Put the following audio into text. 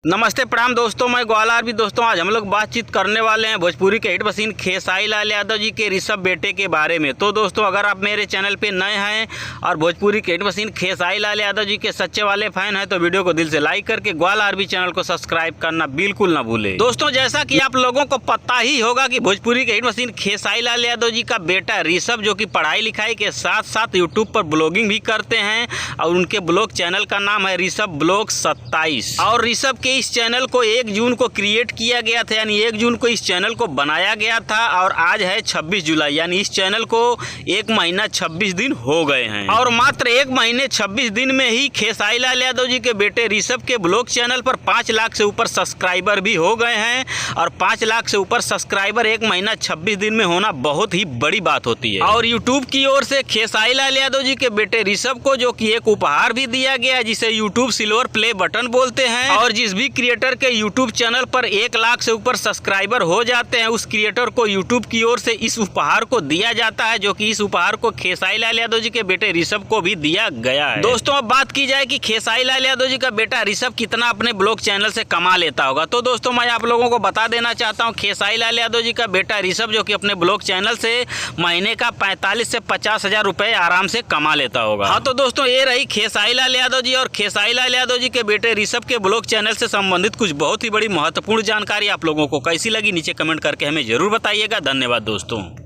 नमस्ते प्रणाम दोस्तों, मैं ग्वाला भी। दोस्तों आज हम लोग बातचीत करने वाले हैं भोजपुरी के हिट मशीन खेसारी लाल यादव जी के ऋषभ बेटे के बारे में। तो दोस्तों अगर आप मेरे चैनल पे नए हैं और भोजपुरी के हिट मशीन खेसारी लाल यादव जी के सच्चे वाले फैन हैं तो वीडियो को दिल से लाइक करके ग्वाला आरबी चैनल को सब्सक्राइब करना बिल्कुल ना भूले। दोस्तों जैसा कि आप लोगों को पता ही होगा कि भोजपुरी के हिट मशीन खेसारी लाल यादव जी का बेटा ऋषभ जो कि पढ़ाई लिखाई के साथ साथ यूट्यूब पर ब्लॉगिंग भी करते हैं और उनके ब्लॉग चैनल का नाम है ऋषभ ब्लॉग 27। और ऋषभ के इस चैनल को 1 जून को क्रिएट किया गया था, यानी 1 जून को इस चैनल को बनाया गया था और आज है 26 जुलाई, यानी इस चैनल को 1 महीना 26 दिन हो गए हैं। और मात्र 1 महीने 26 दिन में ही खेसारी लाल यादव जी के बेटे ऋषभ के ब्लॉग चैनल पर 5 लाख से ऊपर सब्सक्राइबर भी हो गए हैं। और 5 लाख से ऊपर सब्सक्राइबर 1 महीना 26 दिन में होना बहुत ही बड़ी बात होती है। और यूट्यूब की ओर से खेसारी लाल यादव जी के बेटे ऋषभ को जो कि एक उपहार भी दिया गया जिसे यूट्यूब सिल्वर प्ले बटन बोलते हैं। और जिस भी क्रिएटर के यूट्यूब चैनल पर 1 लाख से ऊपर सब्सक्राइबर हो जाते हैं उस क्रिएटर को यूट्यूब की ओर से इस उपहार को दिया जाता है, जो कि इस उपहार को खेसारी लाल यादव जी के बेटे ऋषभ को भी दिया गया है। दोस्तों अब बात की जाए कि खेसारी लाल यादव जी का बेटा ऋषभ कितना अपने ब्लॉग चैनल से कमा लेता होगा, तो दोस्तों मैं आप लोगों को बता देना चाहता हूँ खेसारी लाल यादव जी का बेटा ऋषभ जो कि अपने ब्लॉग चैनल से महीने का 45 से 50 हजार रुपए आराम से कमा लेता होगा। हाँ तो दोस्तों ये रही खेसारी लाल यादव जी और खेसारी लाल यादव जी के बेटे ऋषभ के ब्लॉग चैनल से संबंधित कुछ बहुत ही बड़ी महत्वपूर्ण जानकारी। आप लोगों को कैसी लगी नीचे कमेंट करके हमें जरूर बताइएगा। धन्यवाद दोस्तों।